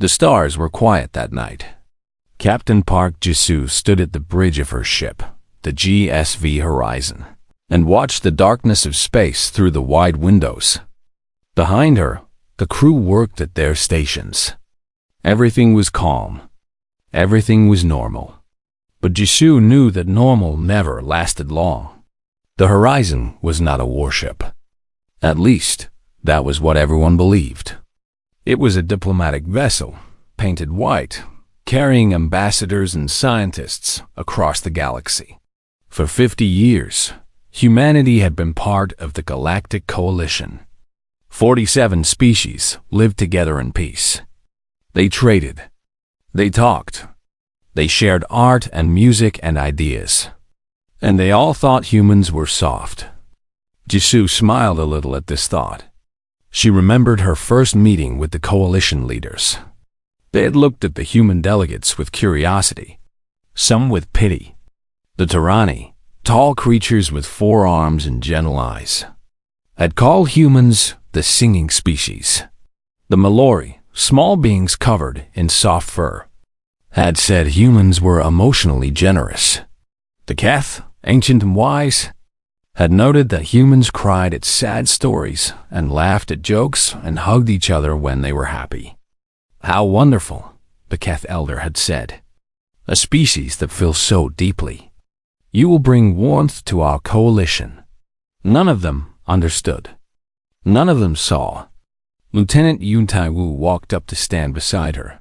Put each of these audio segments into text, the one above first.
The stars were quiet that night. Captain Park Jisoo stood at the bridge of her ship, the GSV Horizon, and watched the darkness of space through the wide windows. Behind her, the crew worked at their stations. Everything was calm. Everything was normal. But Jisoo knew that normal never lasted long. The Horizon was not a warship. At least, that was what everyone believed. It was a diplomatic vessel, painted white, carrying ambassadors and scientists across the galaxy. For 50 years, humanity had been part of the Galactic Coalition. 47 species lived together in peace. They traded. They talked. They shared art and music and ideas. And they all thought humans were soft. Jisoo smiled a little at this thought. She remembered her first meeting with the coalition leaders. They had looked at the human delegates with curiosity, some with pity. The Tyranni, tall creatures with 4 arms and gentle eyes, had called humans the singing species. The Mallory, small beings covered in soft fur, had said humans were emotionally generous. The Keth, ancient and wise, had noted that humans cried at sad stories and laughed at jokes and hugged each other when they were happy. How wonderful, the Keth elder had said. A species that feels so deeply. You will bring warmth to our coalition. None of them understood. None of them saw. Lieutenant Yun Tai-woo walked up to stand beside her.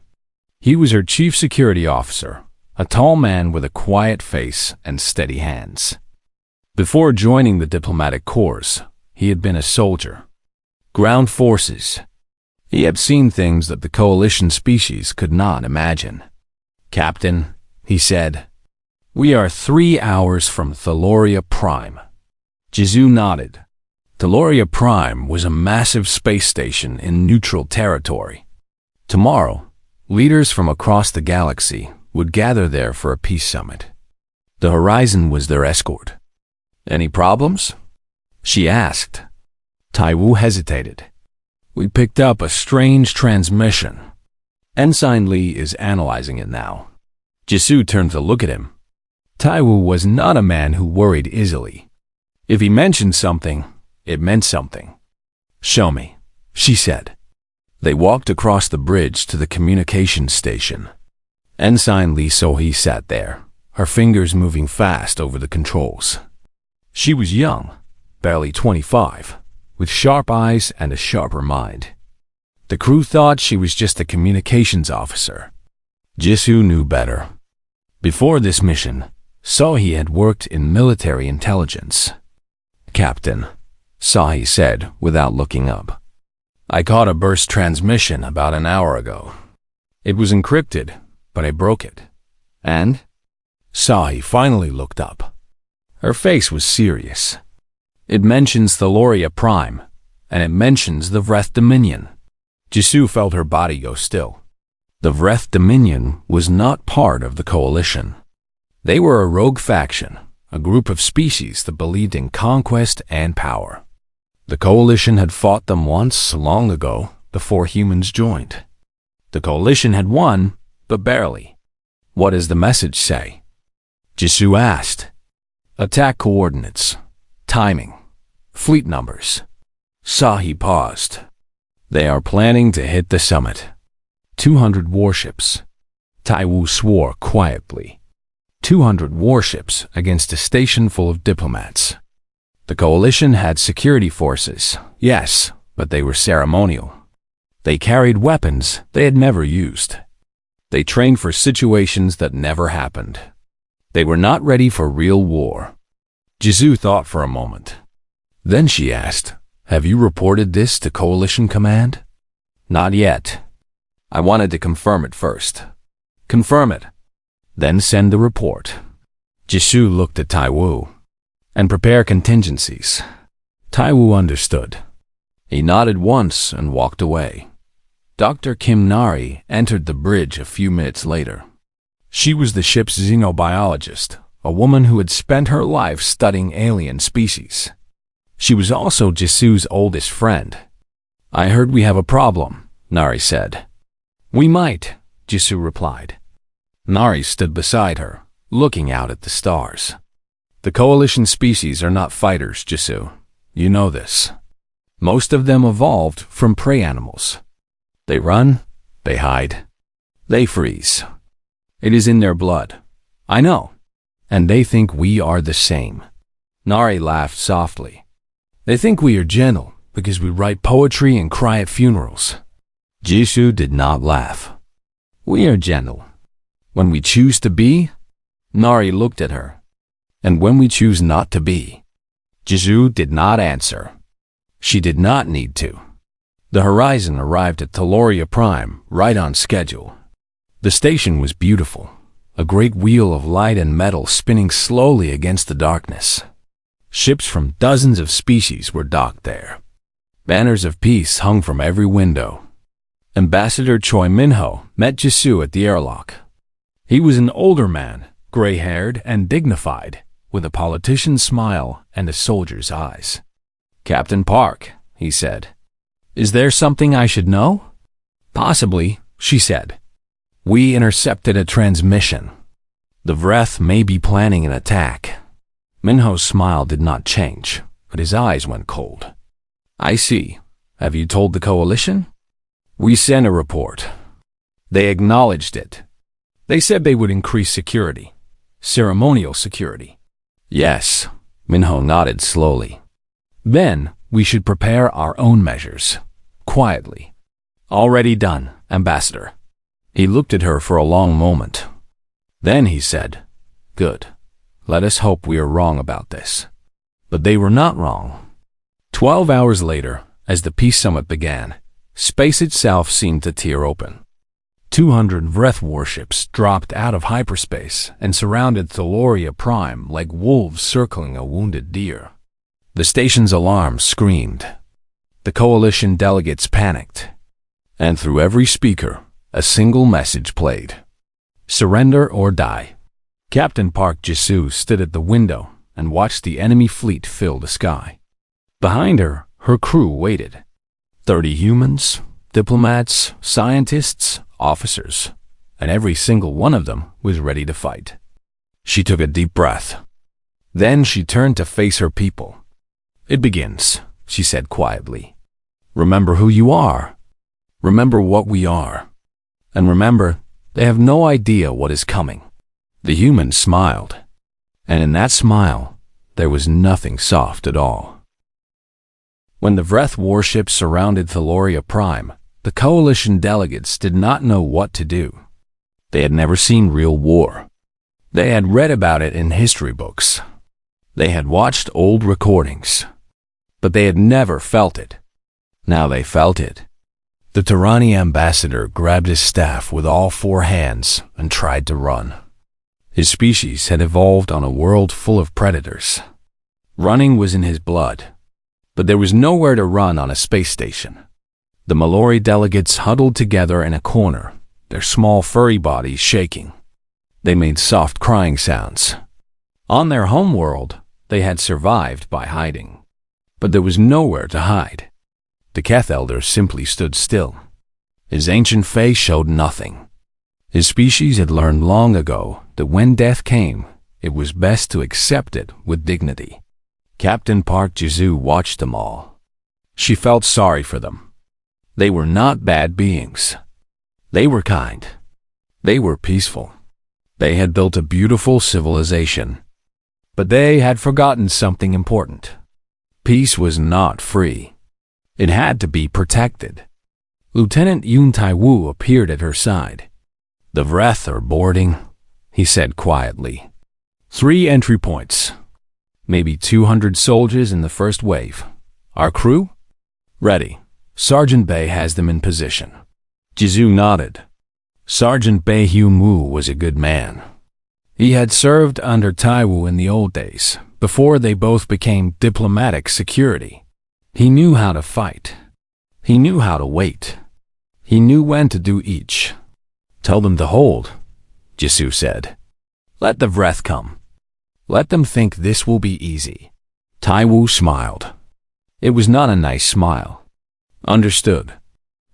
He was her chief security officer, a tall man with a quiet face and steady hands. Before joining the diplomatic corps, he had been a soldier. Ground forces. He had seen things that the coalition species could not imagine. "Captain," he said, "we are 3 hours from Thaloria Prime." Jisoo nodded. Thaloria Prime was a massive space station in neutral territory. Tomorrow, leaders from across the galaxy would gather there for a peace summit. The Horizon was their escort. "Any problems?" she asked. Tai-woo hesitated. "We picked up a strange transmission. Ensign Lee is analyzing it now." Jisoo turned to look at him. Tai-woo was not a man who worried easily. If he mentioned something, it meant something. "Show me," she said. They walked across the bridge to the communications station. Ensign Lee Sohee sat there, her fingers moving fast over the controls. She was young, barely 25, with sharp eyes and a sharper mind. The crew thought she was just a communications officer. Jisoo knew better. Before this mission, Sohee had worked in military intelligence. "Captain," Sohee said without looking up, "I caught a burst transmission about an hour ago. It was encrypted, but I broke it." "And?" Sohee finally looked up. Her face was serious. "It mentions Thaloria Prime, and it mentions the Vreth Dominion." Jisoo felt her body go still. The Vreth Dominion was not part of the coalition. They were a rogue faction, a group of species that believed in conquest and power. The coalition had fought them once long ago, before humans joined. The coalition had won, but barely. "What does the message say?" Jisoo asked. "Attack coordinates, timing, fleet numbers." Sohee paused. "They are planning to hit the summit. 200 warships." Tai-woo swore quietly. 200 warships against a station full of diplomats. The coalition had security forces, yes, but they were ceremonial. They carried weapons they had never used. They trained for situations that never happened. They were not ready for real war. Jisoo thought for a moment. Then she asked, "Have you reported this to Coalition Command?" "Not yet. I wanted to confirm it first." "Confirm it. Then send the report." Jisoo looked at Tai-woo. "And prepare contingencies." Tai-woo understood. He nodded once and walked away. Dr. Kim Nari entered the bridge a few minutes later. She was the ship's xenobiologist, a woman who had spent her life studying alien species. She was also Jisoo's oldest friend. "I heard we have a problem," Nari said. We might, Jisoo replied. Nari stood beside her, looking out at the stars. The coalition species are not fighters, Jisoo. You know this. Most of them evolved from prey animals. They run, they hide, they freeze. It is in their blood. I know. And they think we are the same. Nari laughed softly. They think we are gentle because we write poetry and cry at funerals. Jisoo did not laugh. We are gentle. When we choose to be, Nari looked at her. And when we choose not to be. Jisoo did not answer. She did not need to. The Horizon arrived at Taloria Prime right on schedule. The station was beautiful, a great wheel of light and metal spinning slowly against the darkness. Ships from dozens of species were docked there. Banners of peace hung from every window. Ambassador Choi Minho met Jisoo at the airlock. He was an older man, gray-haired and dignified, with a politician's smile and a soldier's eyes. Captain Park, he said. Is there something I should know? Possibly, she said. We intercepted a transmission. The Vreth may be planning an attack. Minho's smile did not change, but his eyes went cold. I see. Have you told the coalition? We sent a report. They acknowledged it. They said they would increase security. Ceremonial security. Yes, Minho nodded slowly. Then we should prepare our own measures. Quietly. Already done, Ambassador. He looked at her for a long moment. Then he said, Good. Let us hope we are wrong about this. But they were not wrong. 12 hours later, as the Peace Summit began, space itself seemed to tear open. 200 Vreth warships dropped out of hyperspace and surrounded Taloria Prime like wolves circling a wounded deer. The station's alarm screamed. The coalition delegates panicked. And through every speaker, a single message played. Surrender or die. Captain Park Jisoo stood at the window and watched the enemy fleet fill the sky. Behind her, her crew waited. 30 humans, diplomats, scientists, officers, and every single one of them was ready to fight. She took a deep breath. Then she turned to face her people. It begins, she said quietly. Remember who you are. Remember what we are. And remember, they have no idea what is coming. The humans smiled. And in that smile, there was nothing soft at all. When the Vreth warships surrounded Taloria Prime, the coalition delegates did not know what to do. They had never seen real war. They had read about it in history books. They had watched old recordings. But they had never felt it. Now they felt it. The Tarani ambassador grabbed his staff with all 4 hands and tried to run. His species had evolved on a world full of predators. Running was in his blood. But there was nowhere to run on a space station. The Mallory delegates huddled together in a corner, their small furry bodies shaking. They made soft crying sounds. On their home world, they had survived by hiding. But there was nowhere to hide. The Keth Elder simply stood still. His ancient face showed nothing. His species had learned long ago that when death came, it was best to accept it with dignity. Captain Park Jisoo watched them all. She felt sorry for them. They were not bad beings. They were kind. They were peaceful. They had built a beautiful civilization. But they had forgotten something important. Peace was not free. It had to be protected. Lieutenant Yoon Tai-woo appeared at her side. The Vreth are boarding, he said quietly. 3 entry points. Maybe 200 soldiers in the first wave. Our crew? Ready. Sergeant Bae has them in position. Jisoo nodded. Sergeant Bae Hyun-woo was a good man. He had served under Tai-woo in the old days, before they both became diplomatic security. He knew how to fight. He knew how to wait. He knew when to do each. Tell them to hold, Jisoo said. Let the Vreth come. Let them think this will be easy. Tai-woo smiled. It was not a nice smile. Understood.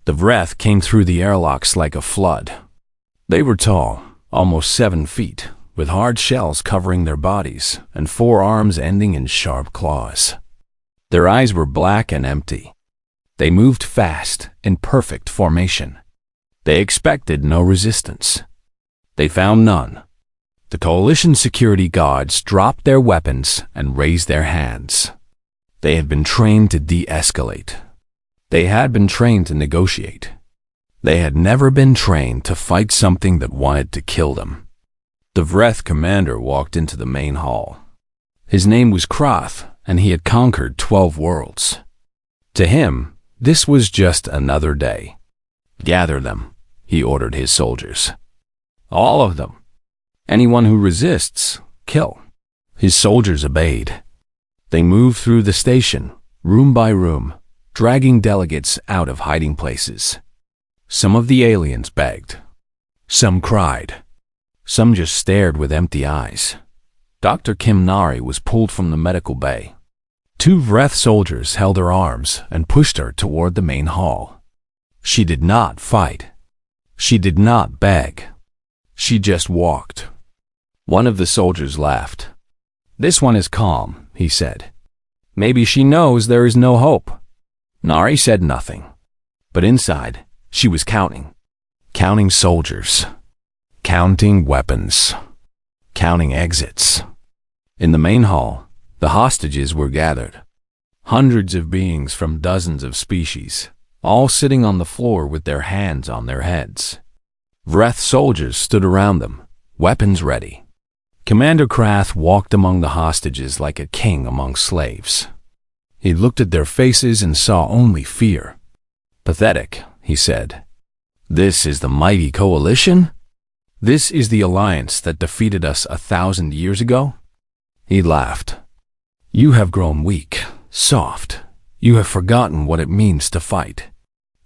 The breath came through the airlocks like a flood. They were tall, almost 7 feet, with hard shells covering their bodies and 4 arms ending in sharp claws. Their eyes were black and empty. They moved fast, in perfect formation. They expected no resistance. They found none. The Coalition security guards dropped their weapons and raised their hands. They had been trained to de-escalate. They had been trained to negotiate. They had never been trained to fight something that wanted to kill them. The Vreth commander walked into the main hall. His name was Krath, and he had conquered 12 worlds. To him, this was just another day. Gather them, he ordered his soldiers. All of them. Anyone who resists, kill. His soldiers obeyed. They moved through the station, room by room, dragging delegates out of hiding places. Some of the aliens begged. Some cried. Some just stared with empty eyes. Dr. Kim Nari was pulled from the medical bay. 2 Vreth soldiers held her arms and pushed her toward the main hall. She did not fight. She did not beg. She just walked. One of the soldiers laughed. "This one is calm," he said. "Maybe she knows there is no hope." Nari said nothing. But inside, she was counting. Counting soldiers. Counting weapons. Counting exits. In the main hall, the hostages were gathered. Hundreds of beings from dozens of species, all sitting on the floor with their hands on their heads. Vreth soldiers stood around them, weapons ready. Commander Krath walked among the hostages like a king among slaves. He looked at their faces and saw only fear. "Pathetic," he said. "This is the mighty coalition? This is the alliance that defeated us 1,000 years ago?" He laughed. "You have grown weak, soft. You have forgotten what it means to fight."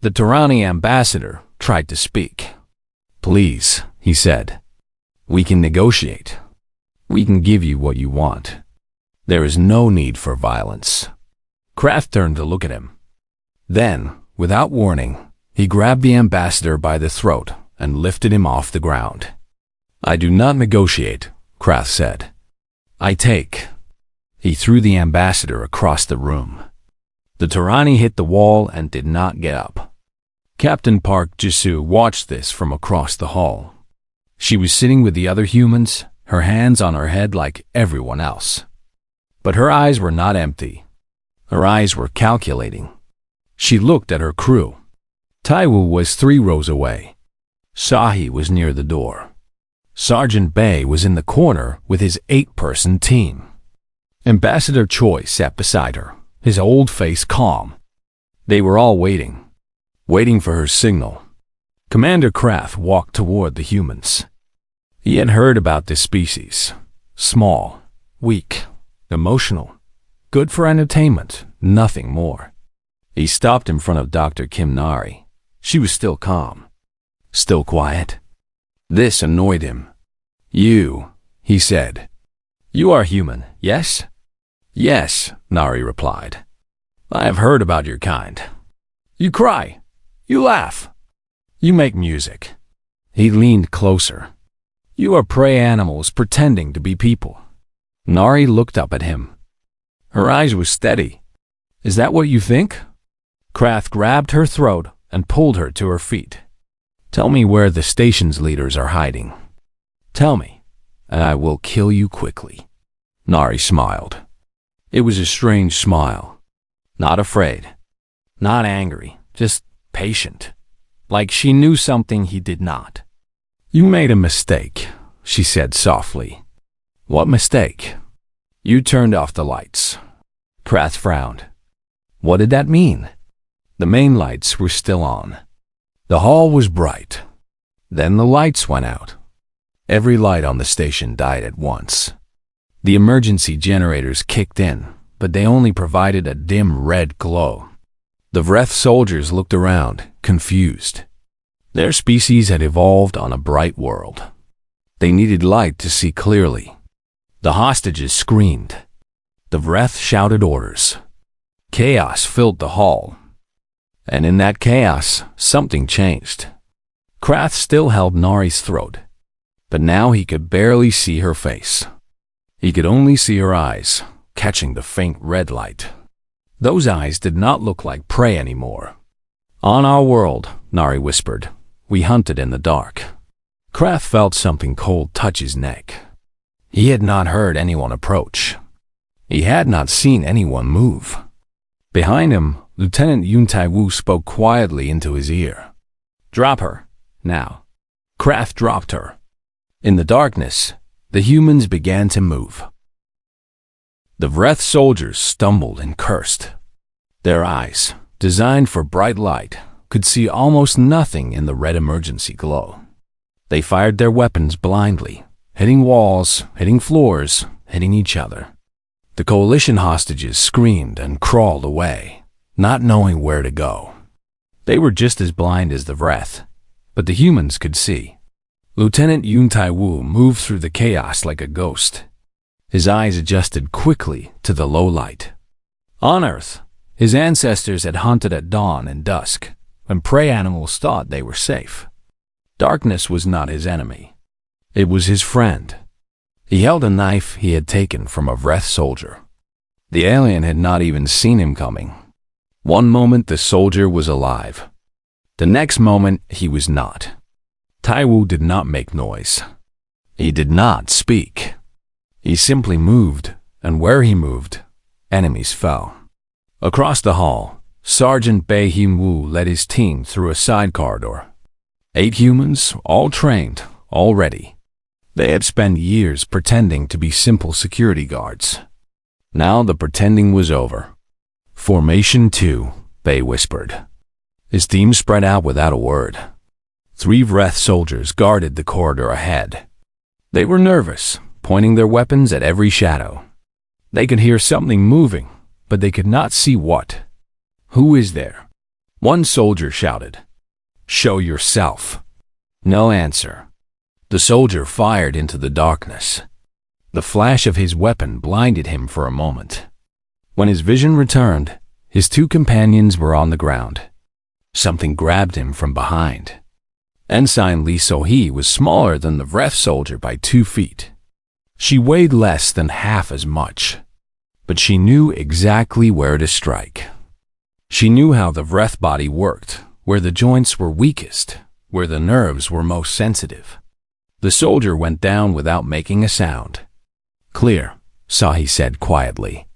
The Tarani ambassador tried to speak. "Please," he said. "We can negotiate. We can give you what you want. There is no need for violence." Kraft turned to look at him. Then, without warning, he grabbed the ambassador by the throat and lifted him off the ground. "I do not negotiate," Kraft said. "I take." He threw the ambassador across the room. The Tarani hit the wall and did not get up. Captain Park Jisoo watched this from across the hall. She was sitting with the other humans, her hands on her head like everyone else. But her eyes were not empty. Her eyes were calculating. She looked at her crew. Taiwu was 3 rows away. Sahi was near the door. Sergeant Bay was in the corner with his 8-person team. Ambassador Choi sat beside her, his old face calm. They were all waiting for her signal. Commander Kraft walked toward the humans. He had heard about this species. Small, weak, emotional, good for entertainment, nothing more. He stopped in front of Dr. Kim Nari. She was still calm, still quiet. This annoyed him. "You," he said. "You are human, yes?" "Yes," Nari replied. "I have heard about your kind. You cry. You laugh. You make music." He leaned closer. "You are prey animals pretending to be people." Nari looked up at him. Her eyes were steady. "Is that what you think?" Krath grabbed her throat and pulled her to her feet. "Tell me where the station's leaders are hiding. Tell me, and I will kill you quickly." Nari smiled. It was a strange smile. Not afraid. Not angry. Just patient. Like she knew something he did not. "You made a mistake," she said softly. "What mistake?" "You turned off the lights." Krath frowned. What did that mean? The main lights were still on. The hall was bright. Then the lights went out. Every light on the station died at once. The emergency generators kicked in, but they only provided a dim red glow. The Vreth soldiers looked around, confused. Their species had evolved on a bright world. They needed light to see clearly. The hostages screamed. The Vreth shouted orders. Chaos filled the hall. And in that chaos, something changed. Krath still held Nari's throat, but now he could barely see her face. He could only see her eyes, catching the faint red light. Those eyes did not look like prey anymore. On our world, Nari whispered, we hunted in the dark. Krath felt something cold touch his neck. He had not heard anyone approach. He had not seen anyone move. Behind him, Lieutenant Yun Tai Wu spoke quietly into his ear. Drop her, now. Krath dropped her. In the darkness, the humans began to move. The Vreth soldiers stumbled and cursed. Their eyes, designed for bright light, could see almost nothing in the red emergency glow. They fired their weapons blindly, hitting walls, hitting floors, hitting each other. The coalition hostages screamed and crawled away, not knowing where to go. They were just as blind as the Vreth, but the humans could see. Lieutenant Yun Tai Wu moved through the chaos like a ghost. His eyes adjusted quickly to the low light. On Earth, his ancestors had hunted at dawn and dusk, when prey animals thought they were safe. Darkness was not his enemy. It was his friend. He held a knife he had taken from a Vreth soldier. The alien had not even seen him coming. One moment the soldier was alive. The next moment he was not. Tai Wu did not make noise. He did not speak. He simply moved, and where he moved, enemies fell. Across the hall, Sergeant Bei Him Wu led his team through a side corridor. 8 humans, all trained, all ready. They had spent years pretending to be simple security guards. Now the pretending was over. Formation 2, Bei whispered. His team spread out without a word. 3 Vreth soldiers guarded the corridor ahead. They were nervous, pointing their weapons at every shadow. They could hear something moving, but they could not see what. Who is there? One soldier shouted. Show yourself. No answer. The soldier fired into the darkness. The flash of his weapon blinded him for a moment. When his vision returned, his 2 companions were on the ground. Something grabbed him from behind. Ensign Li So-hee was smaller than the Vreth soldier by 2 feet. She weighed less than half as much, but she knew exactly where to strike. She knew how the Vreth body worked, where the joints were weakest, where the nerves were most sensitive. The soldier went down without making a sound. Clear, Sahi said quietly.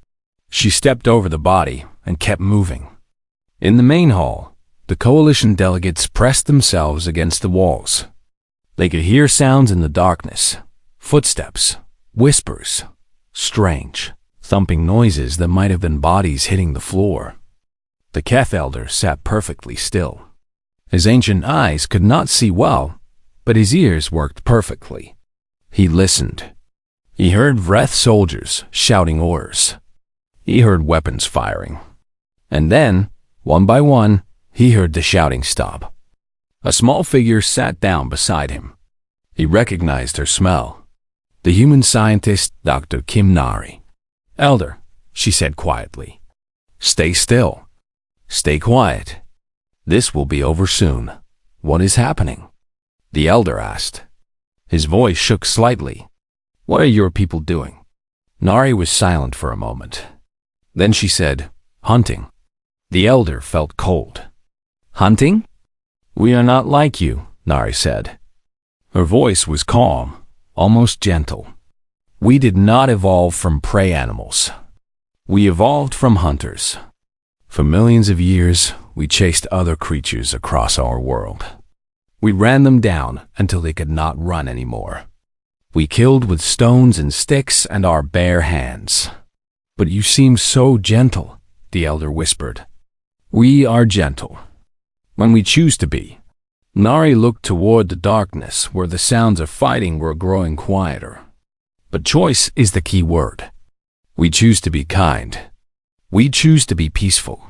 She stepped over the body and kept moving. In the main hall, the coalition delegates pressed themselves against the walls. They could hear sounds in the darkness, footsteps, whispers, strange, thumping noises that might have been bodies hitting the floor. The Keth elder sat perfectly still. His ancient eyes could not see well, but his ears worked perfectly. He listened. He heard Vreth soldiers shouting orders. He heard weapons firing. And then, one by one, he heard the shouting stop. A small figure sat down beside him. He recognized her smell. The human scientist, Dr. Kim Nari. Elder, she said quietly. Stay still. Stay quiet. This will be over soon. What is happening? The elder asked. His voice shook slightly. What are your people doing? Nari was silent for a moment. Then she said, hunting. The elder felt cold. Hunting? We are not like you, Nari said. Her voice was calm, almost gentle. We did not evolve from prey animals. We evolved from hunters. For millions of years, we chased other creatures across our world. We ran them down until they could not run anymore. We killed with stones and sticks and our bare hands. But you seem so gentle, the elder whispered. We are gentle. When we choose to be. Nari looked toward the darkness where the sounds of fighting were growing quieter. But choice is the key word. We choose to be kind. We choose to be peaceful.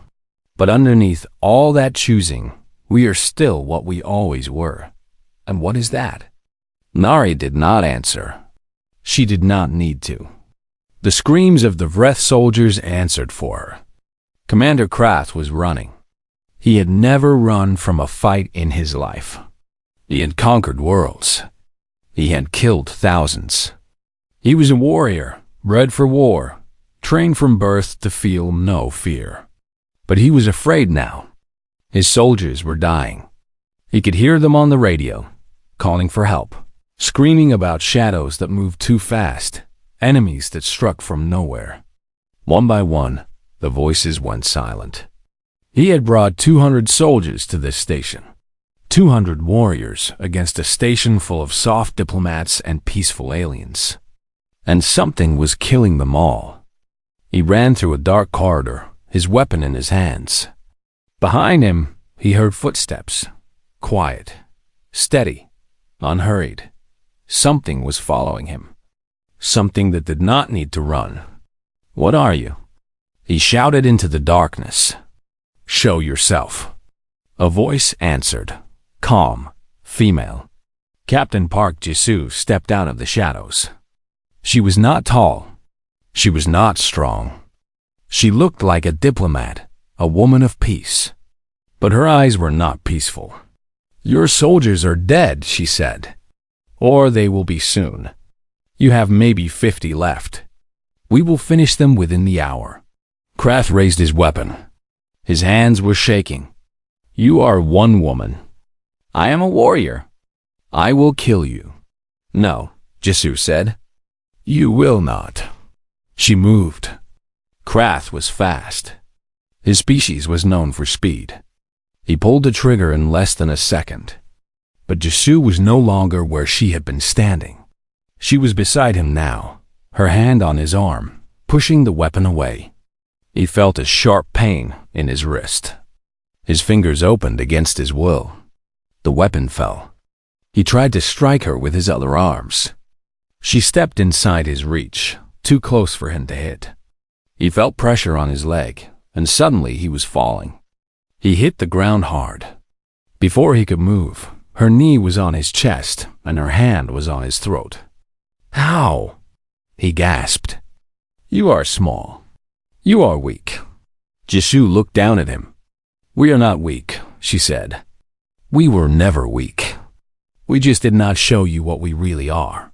But underneath all that choosing, we are still what we always were. And what is that? Nari did not answer. She did not need to. The screams of the Vreth soldiers answered for her. Commander Krath was running. He had never run from a fight in his life. He had conquered worlds. He had killed thousands. He was a warrior, bred for war, trained from birth to feel no fear. But he was afraid now. His soldiers were dying. He could hear them on the radio, calling for help, screaming about shadows that moved too fast, enemies that struck from nowhere. One by one, the voices went silent. He had brought 200 soldiers to this station. 200 warriors against a station full of soft diplomats and peaceful aliens. And something was killing them all. He ran through a dark corridor, his weapon in his hands. Behind him, he heard footsteps. Quiet, steady, unhurried. Something was following him. Something that did not need to run. "What are you?" He shouted into the darkness. "Show yourself." A voice answered, calm, female. Captain Park Jisoo stepped out of the shadows. She was not tall. She was not strong. She looked like a diplomat, a woman of peace. But her eyes were not peaceful. "Your soldiers are dead," she said. "Or they will be soon. You have maybe 50 left. We will finish them within the hour." Krath raised his weapon. His hands were shaking. "You are one woman. I am a warrior. I will kill you." "No," Jisoo said. "You will not." She moved. Krath was fast. His species was known for speed. He pulled the trigger in less than a second. But Jisoo was no longer where she had been standing. She was beside him now, her hand on his arm, pushing the weapon away. He felt a sharp pain in his wrist. His fingers opened against his will. The weapon fell. He tried to strike her with his other arms. She stepped inside his reach, too close for him to hit. He felt pressure on his leg, and suddenly he was falling. He hit the ground hard. Before he could move, her knee was on his chest and her hand was on his throat. "How?" he gasped. "You are small. You are weak." Jisoo looked down at him. "We are not weak," she said. "We were never weak. We just did not show you what we really are.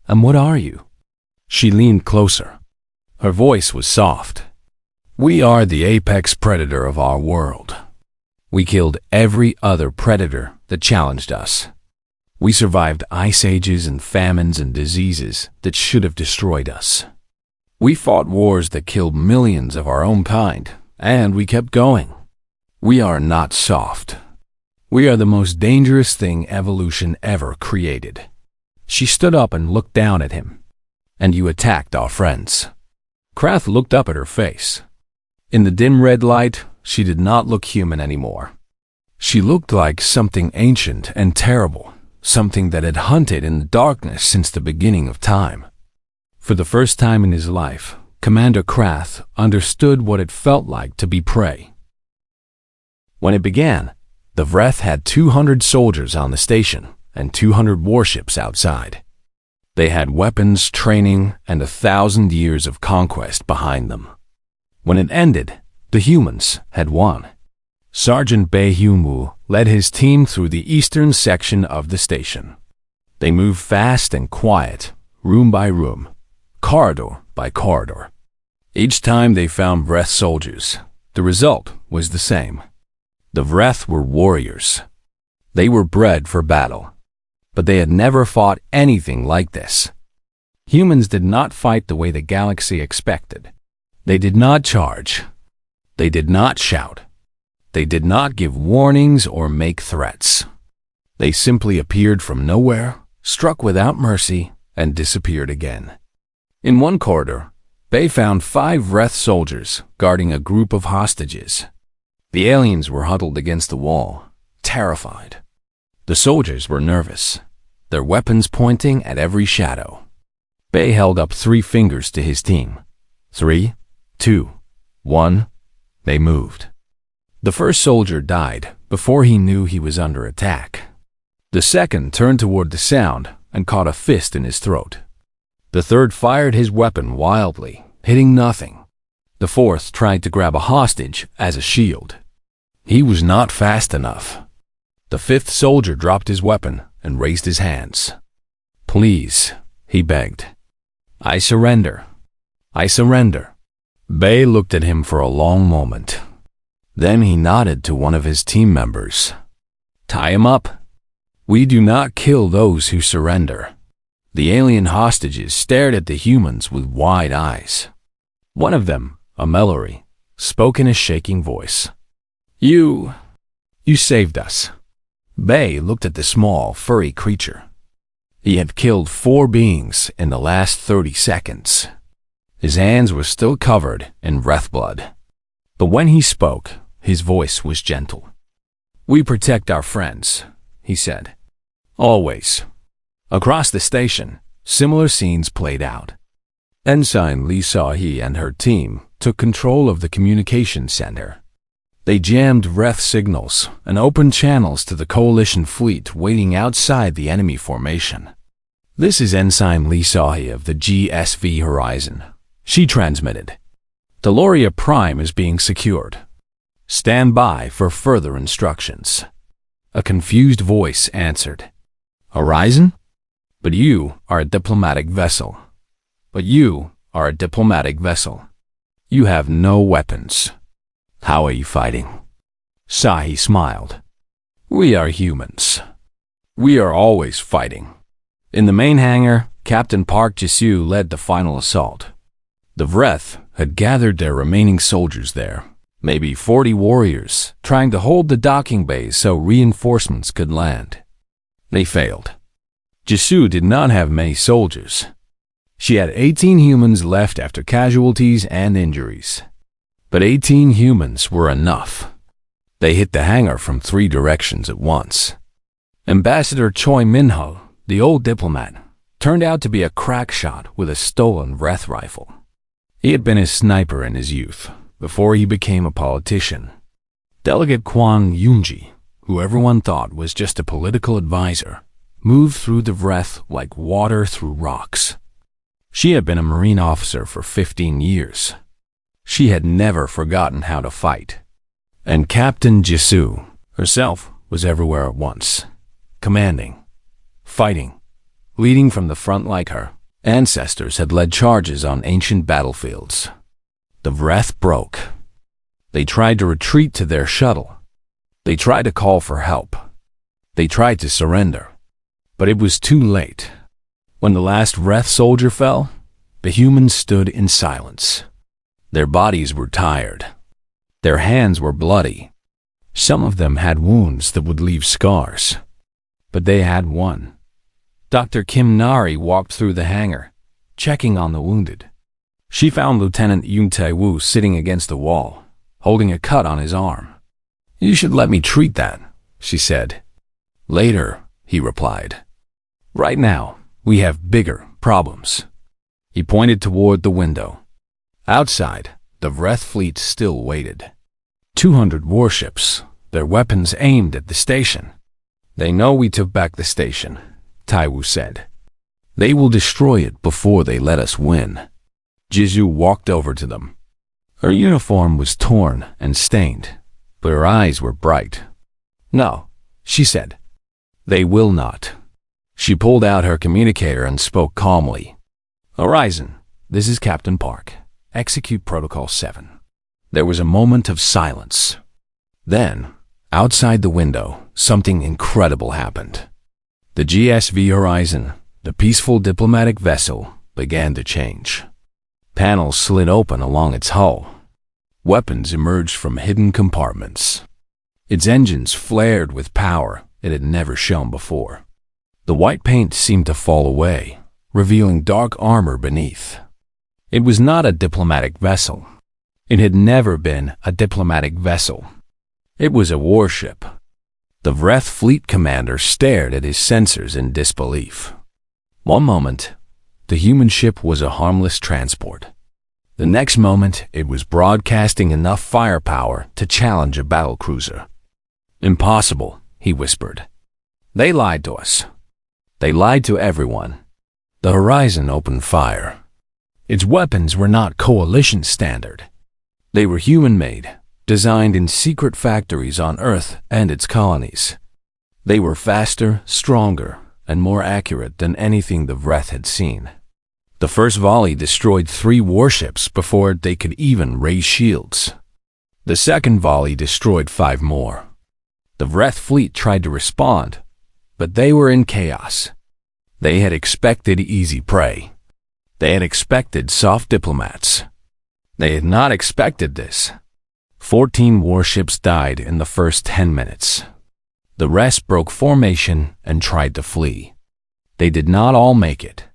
And what are you?" She leaned closer. Her voice was soft. "We are the apex predator of our world. We killed every other predator that challenged us. We survived ice ages and famines and diseases that should have destroyed us. We fought wars that killed millions of our own kind, and we kept going. We are not soft. We are the most dangerous thing evolution ever created." She stood up and looked down at him. "And you attacked our friends." Krath looked up at her face. In the dim red light, she did not look human anymore. She looked like something ancient and terrible, something that had hunted in the darkness since the beginning of time. For the first time in his life, Commander Krath understood what it felt like to be prey. When it began, the Vreth had 200 soldiers on the station and 200 warships outside. They had weapons, training, and 1,000 years of conquest behind them. When it ended, the humans had won. Sergeant Bae Hyun-woo led his team through the eastern section of the station. They moved fast and quiet, room by room, corridor by corridor. Each time they found Vreth soldiers, the result was the same. The Vreth were warriors. They were bred for battle, but they had never fought anything like this. Humans did not fight the way the galaxy expected. They did not charge. They did not shout. They did not give warnings or make threats. They simply appeared from nowhere, struck without mercy, and disappeared again. In one corridor, Bae found 5 Vreth soldiers guarding a group of hostages. The aliens were huddled against the wall, terrified. The soldiers were nervous, their weapons pointing at every shadow. Bae held up 3 fingers to his team. 3, 2, 1. They moved. The first soldier died before he knew he was under attack. The second turned toward the sound and caught a fist in his throat. The third fired his weapon wildly, hitting nothing. The fourth tried to grab a hostage as a shield. He was not fast enough. The fifth soldier dropped his weapon and raised his hands. "Please," he begged. "I surrender. I surrender." Bei looked at him for a long moment. Then he nodded to one of his team members. "Tie him up. We do not kill those who surrender." The alien hostages stared at the humans with wide eyes. One of them, a Mallory, spoke in a shaking voice. You saved us." Bei looked at the small, furry creature. He had killed 4 beings in the last 30 seconds. His hands were still covered in wrath blood. But when he spoke, his voice was gentle. "We protect our friends," he said. "Always." Across the station, similar scenes played out. Ensign Li Sahi and her team took control of the communication center. They jammed wrath signals and opened channels to the coalition fleet waiting outside the enemy formation. "This is Ensign Li Sahi of the GSV Horizon," she transmitted. "Deloria Prime is being secured. Stand by for further instructions." A confused voice answered. "Horizon? But you are a diplomatic vessel. But you are a diplomatic vessel. You have no weapons. How are you fighting?" Sahi smiled. "We are humans. We are always fighting." In the main hangar, Captain Park Jisoo led the final assault. The Vreth had gathered their remaining soldiers there, maybe 40 warriors, trying to hold the docking bays so reinforcements could land. They failed. Jisoo did not have many soldiers. She had 18 humans left after casualties and injuries. But 18 humans were enough. They hit the hangar from 3 directions at once. Ambassador Choi Minho, the old diplomat, turned out to be a crack shot with a stolen Vreth rifle. He had been a sniper in his youth, before he became a politician. Delegate Kwang Yoonji, who everyone thought was just a political advisor, moved through the Vreth like water through rocks. She had been a Marine officer for 15 years. She had never forgotten how to fight. And Captain Jisoo herself was everywhere at once, commanding, fighting, leading from the front like her ancestors had led charges on ancient battlefields. The Vreth broke. They tried to retreat to their shuttle. They tried to call for help. They tried to surrender. But it was too late. When the last Vreth soldier fell, the humans stood in silence. Their bodies were tired. Their hands were bloody. Some of them had wounds that would leave scars. But they had one. Dr. Kim Nari walked through the hangar, checking on the wounded. She found Lieutenant Yoon Tae-woo sitting against the wall, holding a cut on his arm. "You should let me treat that," she said. "Later," he replied. "Right now, we have bigger problems." He pointed toward the window. Outside, the Vreth fleet still waited. 200 warships, their weapons aimed at the station. "They know we took back the station," Tae-woo said. "They will destroy it before they let us win." Jisoo walked over to them. Her uniform was torn and stained, but her eyes were bright. "No," she said. "They will not." She pulled out her communicator and spoke calmly. "Horizon, this is Captain Park. Execute Protocol 7. There was a moment of silence. Then, outside the window, something incredible happened. The GSV Horizon, the peaceful diplomatic vessel, began to change. Panels slid open along its hull. Weapons emerged from hidden compartments. Its engines flared with power it had never shown before. The white paint seemed to fall away, revealing dark armor beneath. It was not a diplomatic vessel. It had never been a diplomatic vessel. It was a warship. The Vreth fleet commander stared at his sensors in disbelief. One moment, the human ship was a harmless transport. The next moment, it was broadcasting enough firepower to challenge a battlecruiser. "Impossible," he whispered. "They lied to us. They lied to everyone." The Horizon opened fire. Its weapons were not coalition standard. They were human-made, designed in secret factories on Earth and its colonies. They were faster, stronger, and more accurate than anything the Vreth had seen. The first volley destroyed 3 warships before they could even raise shields. The second volley destroyed 5 more. The Vreth fleet tried to respond, but they were in chaos. They had expected easy prey. They had expected soft diplomats. They had not expected this. 14 warships died in the first 10 minutes. The rest broke formation and tried to flee. They did not all make it.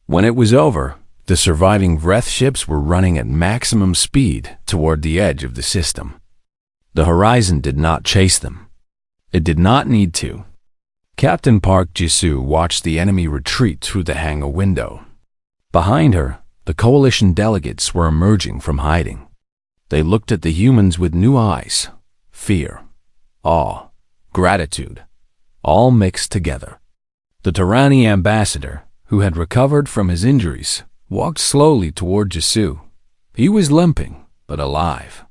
When it was over, the surviving Vreth ships were running at maximum speed toward the edge of the system. The Horizon did not chase them. It did not need to. Captain Park Jisoo watched the enemy retreat through the hangar window. Behind her, the coalition delegates were emerging from hiding. They looked at the humans with new eyes, fear, awe, gratitude, all mixed together. The Tyranny ambassador, who had recovered from his injuries, walked slowly toward Jisoo. He was limping, but alive.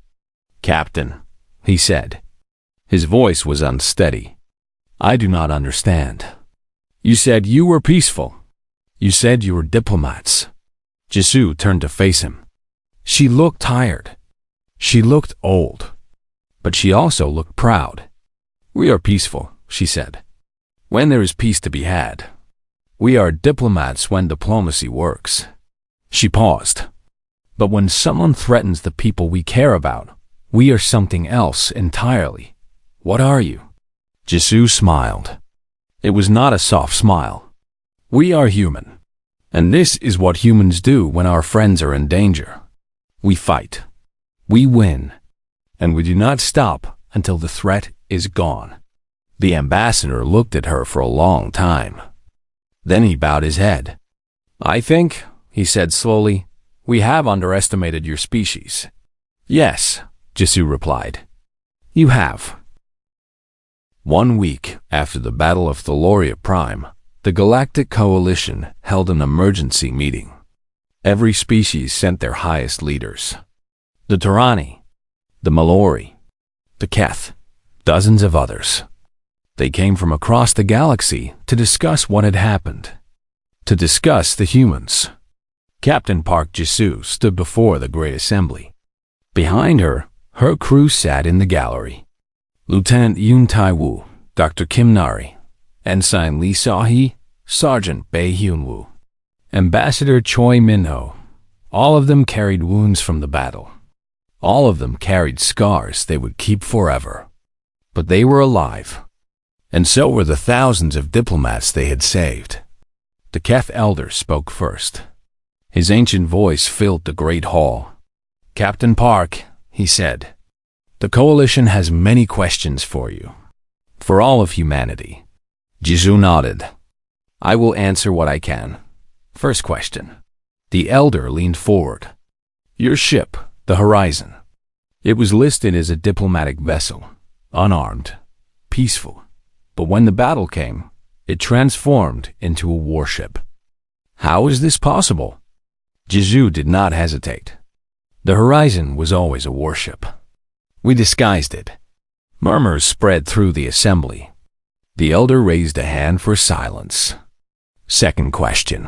"Captain," he said. His voice was unsteady. "I do not understand. You said you were peaceful. You said you were diplomats." Jisoo turned to face him. She looked tired. She looked old. But she also looked proud. "We are peaceful," she said, "when there is peace to be had. We are diplomats when diplomacy works." She paused. "But when someone threatens the people we care about, we are something else entirely. What are you?" Jisoo smiled. It was not a soft smile. "We are human. And this is what humans do when our friends are in danger. We fight. We win. And we do not stop until the threat is gone." The ambassador looked at her for a long time. Then he bowed his head. "I think," he said slowly, "we have underestimated your species." "Yes," Jisoo replied. "You have." 1 week after the Battle of Thaloria Prime, the Galactic Coalition held an emergency meeting. Every species sent their highest leaders. The Tyranny, the Mallory, the Keth, dozens of others. They came from across the galaxy to discuss what had happened, to discuss the humans. Captain Park Jisoo stood before the Great Assembly. Behind her, her crew sat in the gallery. Lieutenant Yoon Tai-woo, Dr. Kim Nari, Ensign Lee Saw-hee, Sergeant Bae Hyun-woo, Ambassador Choi Min-ho. All of them carried wounds from the battle. All of them carried scars they would keep forever. But they were alive. And so were the thousands of diplomats they had saved. The Keth elder spoke first. His ancient voice filled the great hall. "Captain Park," he said, "the Coalition has many questions for you. For all of humanity." Jisoo nodded. "I will answer what I can. First question." The elder leaned forward. "Your ship, the Horizon. It was listed as a diplomatic vessel, unarmed, peaceful. But when the battle came, it transformed into a warship. How is this possible?" Jisoo did not hesitate. "The Horizon was always a warship. We disguised it." Murmurs spread through the assembly. The elder raised a hand for silence. Second question.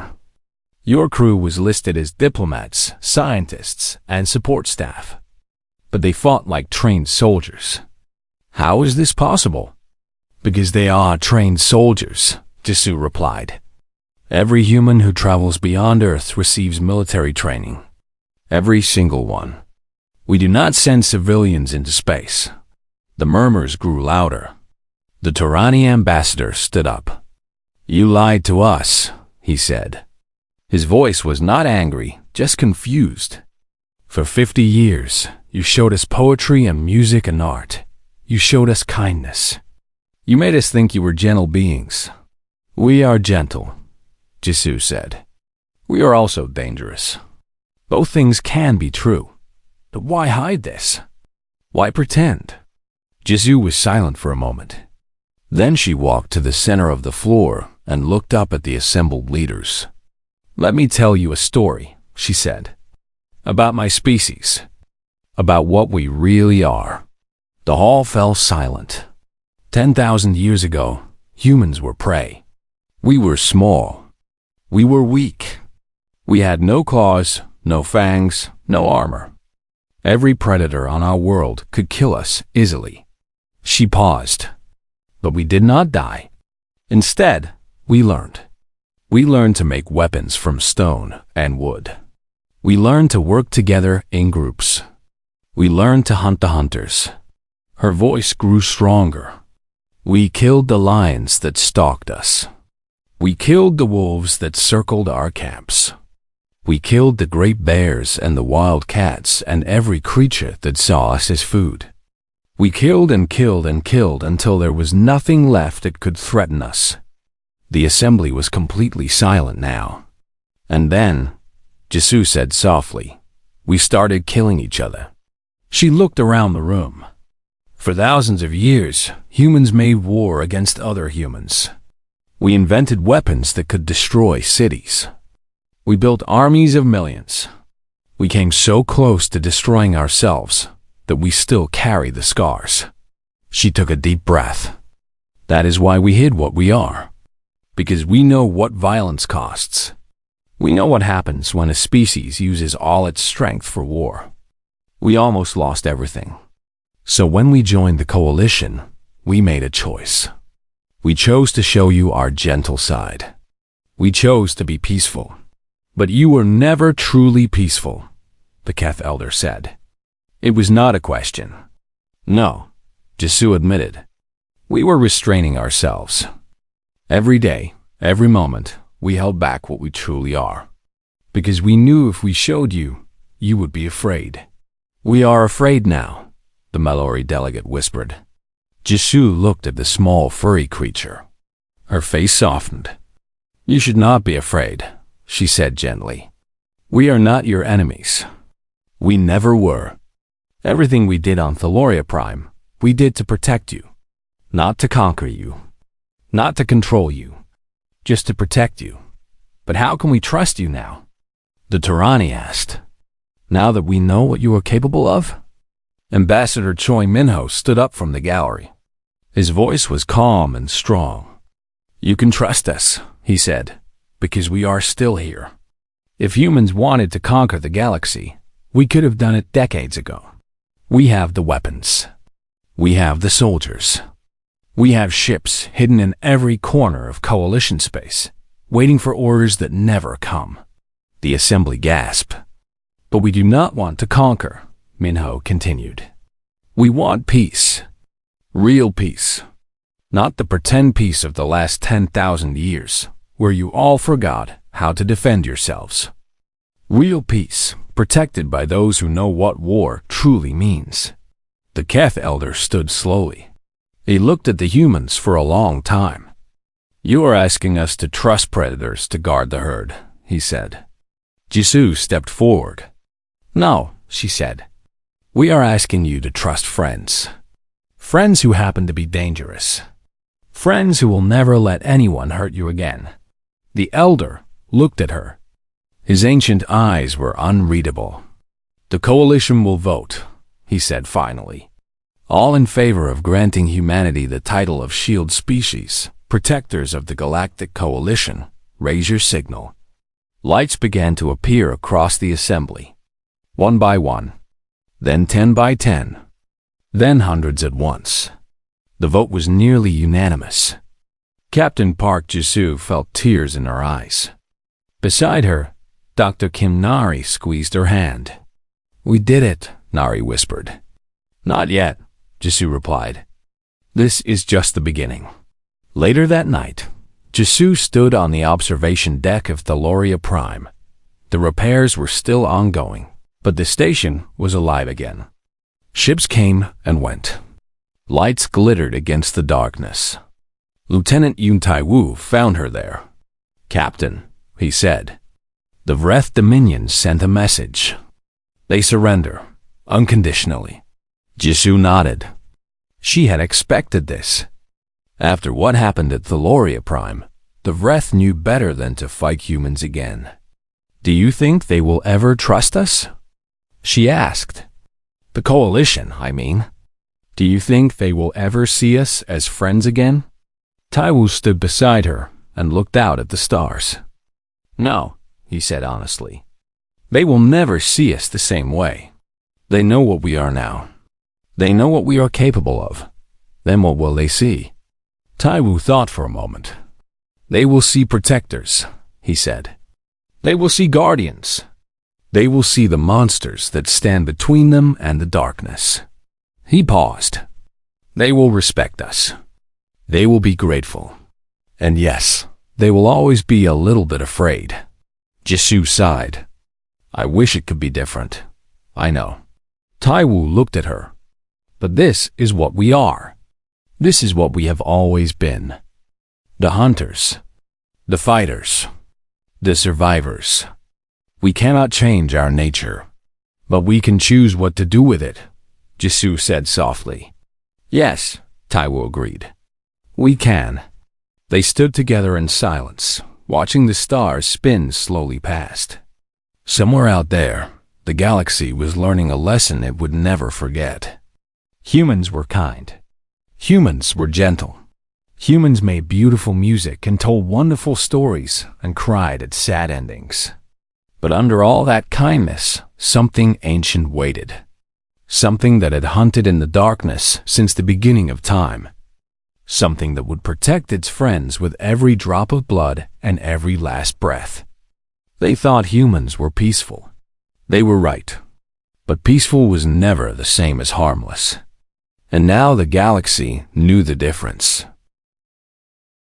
"Your crew was listed as diplomats, scientists, and support staff. But they fought like trained soldiers. How is this possible?" "Because they are trained soldiers," Jisoo replied. "Every human who travels beyond Earth receives military training. Every single one. We do not send civilians into space." The murmurs grew louder. The Tyranny ambassador stood up. "You lied to us," he said. His voice was not angry, just confused. "For 50 years, you showed us poetry and music and art. You showed us kindness. You made us think you were gentle beings." "We are gentle," Jisoo said. "We are also dangerous. Both things can be true. But why hide this? Why pretend?" Jisoo was silent for a moment. Then she walked to the center of the floor and looked up at the assembled leaders. "Let me tell you a story," she said, "about my species. about what we really are. The hall fell silent. 10,000 years ago, humans were prey. We were small. We were weak. We had no claws, no fangs, no armor. Every predator on our world could kill us easily. She paused. But we did not die. Instead, we learned. We learned to make weapons from stone and wood. We learned to work together in groups. We learned to hunt the hunters. Her voice grew stronger. We killed the lions that stalked us. We killed the wolves that circled our camps. We killed the great bears and the wild cats and every creature that saw us as food. We killed and killed and killed until there was nothing left that could threaten us. The assembly was completely silent now. And then, Jisoo said softly, we started killing each other. She looked around the room. For thousands of years, humans made war against other humans. We invented weapons that could destroy cities. We built armies of millions. We came so close to destroying ourselves that we still carry the scars. She took a deep breath. That is why we hid what we are. Because we know what violence costs. We know what happens when a species uses all its strength for war. We almost lost everything. So when we joined the coalition, we made a choice. We chose to show you our gentle side. We chose to be peaceful. But you were never truly peaceful, the Keth elder said. It was not a question. No, Jisoo admitted. We were restraining ourselves. Every day, every moment, we held back what we truly are. Because we knew if we showed you, you would be afraid. We are afraid now, the Mallory delegate whispered. Jisoo looked at the small furry creature. Her face softened. You should not be afraid, she said gently. We are not your enemies. We never were. Everything we did on Thaloria Prime, we did to protect you. Not to conquer you. Not to control you. Just to protect you. But how can we trust you now? The Tyranni asked. Now that we know what you are capable of? Ambassador Choi Minho stood up from the gallery. His voice was calm and strong. You can trust us, he said, because we are still here. If humans wanted to conquer the galaxy, we could have done it decades ago. We have the weapons. We have the soldiers. We have ships hidden in every corner of coalition space, waiting for orders that never come. The assembly gasped. But we do not want to conquer, Minho continued. We want peace. Real peace. Not the pretend peace of the last 10,000 years, where you all forgot how to defend yourselves. Real peace, protected by those who know what war truly means. The Keth elder stood slowly. He looked at the humans for a long time. You are asking us to trust predators to guard the herd, he said. Jisoo stepped forward. No, she said. We are asking you to trust friends. Friends who happen to be dangerous. Friends who will never let anyone hurt you again. The elder looked at her. His ancient eyes were unreadable. The coalition will vote, he said finally. All in favor of granting humanity the title of shield species, protectors of the Galactic Coalition, raise your signal. Lights began to appear across the assembly. One by one. Then 10 by 10. Then hundreds at once. The vote was nearly unanimous. Captain Park Jisoo felt tears in her eyes. Beside her, Dr. Kim Nari squeezed her hand. We did it, Nari whispered. Not yet, Jisoo replied. This is just the beginning. Later that night, Jisoo stood on the observation deck of Thaloria Prime. The repairs were still ongoing, but the station was alive again. Ships came and went. Lights glittered against the darkness. Lieutenant Yoon Tai-woo found her there. Captain, he said. The Vreth Dominion sent a message. They surrender, unconditionally. Jisoo nodded. She had expected this. After what happened at Thaloria Prime, the Vreth knew better than to fight humans again. Do you think they will ever trust us? She asked. The coalition, I mean. Do you think they will ever see us as friends again? Taiwu stood beside her and looked out at the stars. No, he said honestly. They will never see us the same way. They know what we are now. They know what we are capable of. Then what will they see? Taiwu thought for a moment. They will see protectors, he said. They will see guardians. They will see the monsters that stand between them and the darkness. He paused. They will respect us. They will be grateful. And yes, they will always be a little bit afraid. Jisoo sighed. I wish it could be different. I know. Taiwu looked at her. But this is what we are. This is what we have always been. The hunters. The fighters. The survivors. We cannot change our nature. But we can choose what to do with it, Jisoo said softly. Yes, Taiwu agreed. We can. They stood together in silence, watching the stars spin slowly past. Somewhere out there, the galaxy was learning a lesson it would never forget. Humans were kind. Humans were gentle. Humans made beautiful music and told wonderful stories and cried at sad endings. But under all that kindness, something ancient waited. Something that had hunted in the darkness since the beginning of time. Something that would protect its friends with every drop of blood and every last breath. They thought humans were peaceful. They were right. But peaceful was never the same as harmless. And now the galaxy knew the difference.